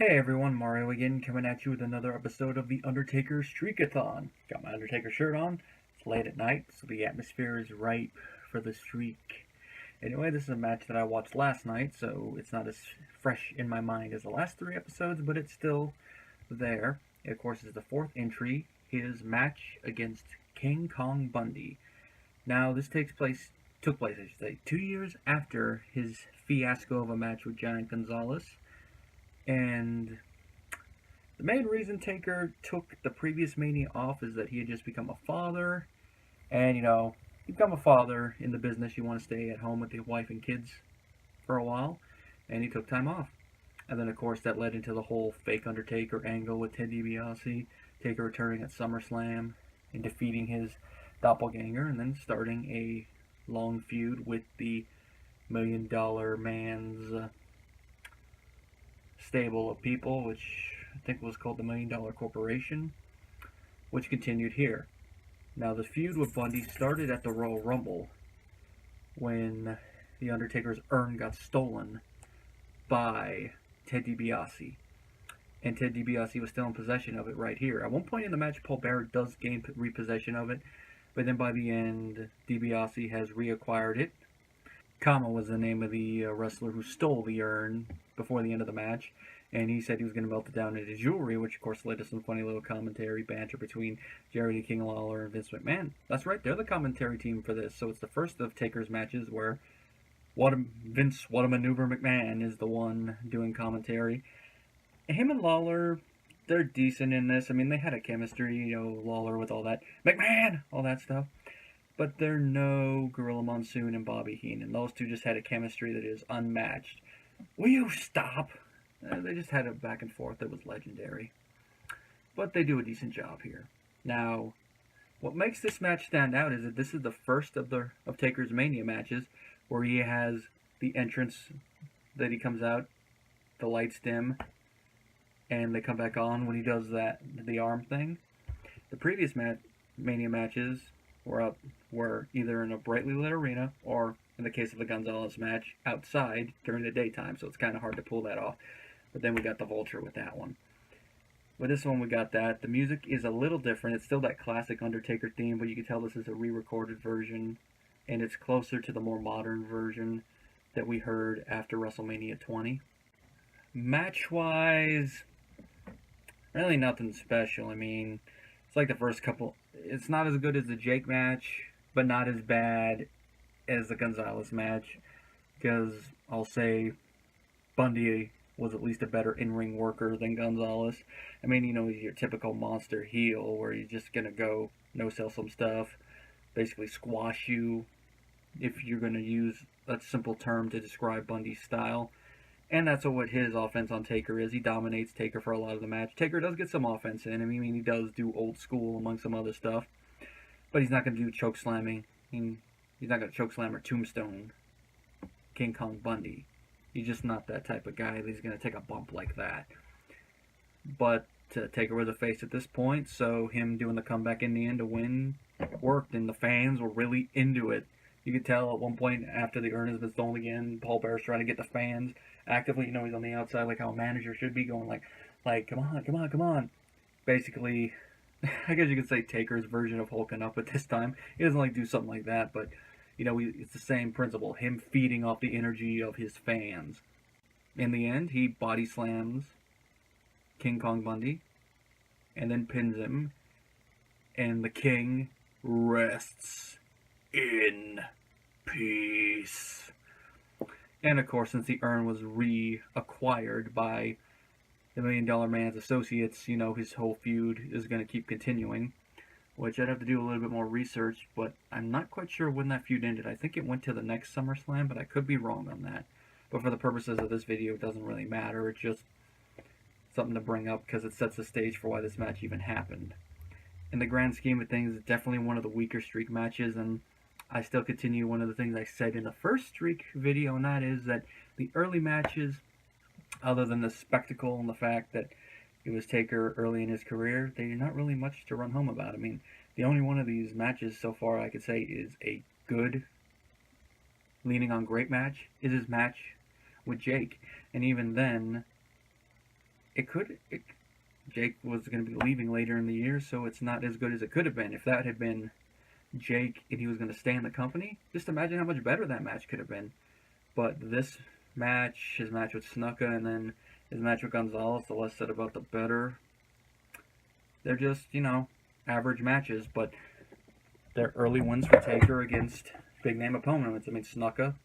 Hey everyone, Mario again, coming at you with another episode of the Undertaker Streak-A-Thon. Got my Undertaker shirt on. It's late at night, so the atmosphere is ripe for the streak. Anyway, this is a match that I watched last night, so it's not as fresh in my mind as the last three episodes, but it's still there. It, of course, is the fourth entry, his match against King Kong Bundy. Now, this took place, I should say, 2 years after his fiasco of a match with Giant Gonzalez. And the main reason Taker took the previous Mania off is that he had just become a father. And, you become a father in the business, you want to stay at home with your wife and kids for a while. And he took time off. And then, of course, that led into the whole fake Undertaker angle with Ted DiBiase. Taker returning at SummerSlam and defeating his doppelganger. And then starting a long feud with the $1 Million Man's stable of people, which I think was called the $1 Million Corporation, which continued here. Now, the feud with Bundy started at the Royal Rumble when The Undertaker's urn got stolen by Ted DiBiase. And Ted DiBiase was still in possession of it right here. At one point in the match, Paul Bearer does gain repossession of it, but then by the end, DiBiase has reacquired it. Kama was the name of the wrestler who stole the urn before the end of the match, and he said he was going to melt it down into jewelry, which of course led to some funny little commentary banter between Jerry the King Lawler and Vince McMahon. That's right, they're the commentary team for this, so it's the first of Taker's matches where Vince What a Maneuver McMahon is the one doing commentary. Him and Lawler, they're decent in this. I mean, they had a chemistry, Lawler with all that McMahon, all that stuff. But they're no Gorilla Monsoon and Bobby Heenan. Those two just had a chemistry that is unmatched. Will you stop? They just had a back and forth that was legendary. But they do a decent job here. Now, what makes this match stand out is that this is the first of Taker's Mania matches where he has the entrance that he comes out, the lights dim, and they come back on when he does the arm thing. The previous Mania matches were either in a brightly lit arena or, in the case of the Gonzalez match, outside during the daytime, so it's kind of hard to pull that off. But then we got the Vulture with that one. With this one, we got that. The music is a little different. It's still that classic Undertaker theme, but you can tell this is a re-recorded version, and it's closer to the more modern version that we heard after WrestleMania 20. Match-wise, really nothing special. I mean, it's like the first couple. It's not as good as the Jake match, but not as bad as the Gonzalez match, because I'll say Bundy was at least a better in-ring worker than Gonzalez. I mean, he's your typical monster heel where he's just going to go no-sell some stuff, basically squash you, if you're going to use a simple term to describe Bundy's style. And that's what his offense on Taker is. He dominates Taker for a lot of the match. Taker does get some offense in. I mean, he does do old school among some other stuff. But he's not going to do choke slamming. I mean, he's not going to choke slam or tombstone King Kong Bundy. He's just not that type of guy that he's going to take a bump like that. But Taker was a face at this point, so him doing the comeback in the end to win worked, and the fans were really into it. You could tell at one point after the urn has been stolen again, Paul Bearer's trying to get the fans actively, he's on the outside like how a manager should be, going like, come on, come on, come on. Basically, I guess you could say Taker's version of hulking up at this time. He doesn't do something like that, but, it's the same principle, him feeding off the energy of his fans. In the end, he body slams King Kong Bundy, and then pins him, and the King rests in peace. And of course, since the urn was reacquired by the $1 Million Man's associates, his whole feud is going to keep continuing, which I'd have to do a little bit more research, but I'm not quite sure when that feud ended. I think it went to the next SummerSlam, but I could be wrong on that. But for the purposes of this video, it doesn't really matter. It's just something to bring up because it sets the stage for why this match even happened. In the grand scheme of things, it's definitely one of the weaker streak matches, and I still continue one of the things I said in the first streak video, and that is that the early matches, other than the spectacle and the fact that it was Taker early in his career, they're not really much to run home about. I mean, the only one of these matches so far I could say is a good, leaning on great match, is his match with Jake. And even then, Jake was going to be leaving later in the year, so it's not as good as it could have been. If that had been Jake and he was going to stay in the company, just imagine how much better that match could have been. But this match, his match with Snuka, and then his match with Gonzalez, the less said about the better. They're just, average matches, but they're early wins for Taker against big name opponents. I mean, Snuka,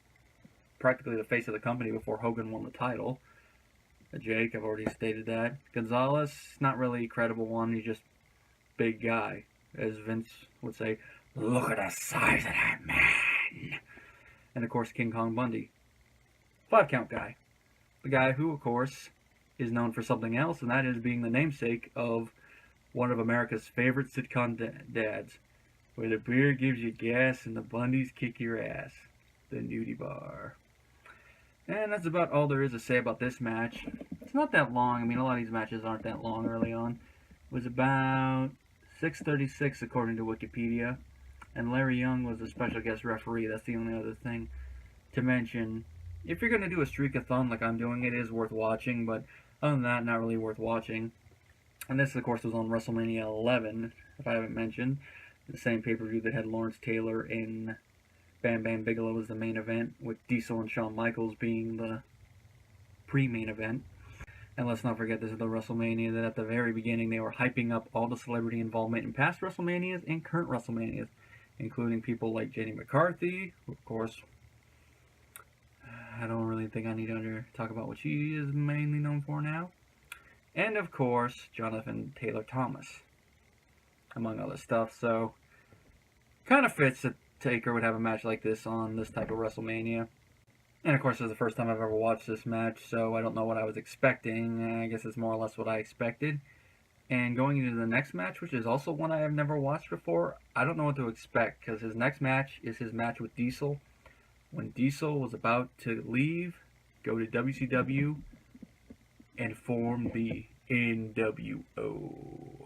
practically the face of the company before Hogan won the title. Jake, I've already stated that. Gonzalez, not really a credible one. He's just big guy. As Vince would say, look at the size of that man. And of course, King Kong Bundy. 5-count guy. The guy who, of course, is known for something else, and that is being the namesake of one of America's favorite sitcom dads. Where the beer gives you gas and the Bundys kick your ass. The nudie bar. And that's about all there is to say about this match. It's not that long. I mean, a lot of these matches aren't that long early on. It was about 6:36 according to Wikipedia. And Larry Young was a special guest referee. That's the only other thing to mention. If you're going to do a Streak-A-Thon like I'm doing, it is worth watching. But other than that, not really worth watching. And this, of course, was on WrestleMania 11, if I haven't mentioned. The same pay-per-view that had Lawrence Taylor and Bam Bam Bigelow as the main event, with Diesel and Shawn Michaels being the pre-main event. And let's not forget, this is the WrestleMania that at the very beginning they were hyping up all the celebrity involvement in past WrestleManias and current WrestleManias, including people like Jenny McCarthy, who, of course, I don't really think I need to talk about what she is mainly known for now. And, of course, Jonathan Taylor Thomas, among other stuff. So, kind of fits that Taker would have a match like this on this type of WrestleMania. And of course, this is the first time I've ever watched this match, so I don't know what I was expecting. I guess it's more or less what I expected. And going into the next match, which is also one I have never watched before, I don't know what to expect, because his next match is his match with Diesel. When Diesel was about to leave, go to WCW, and form the NWO.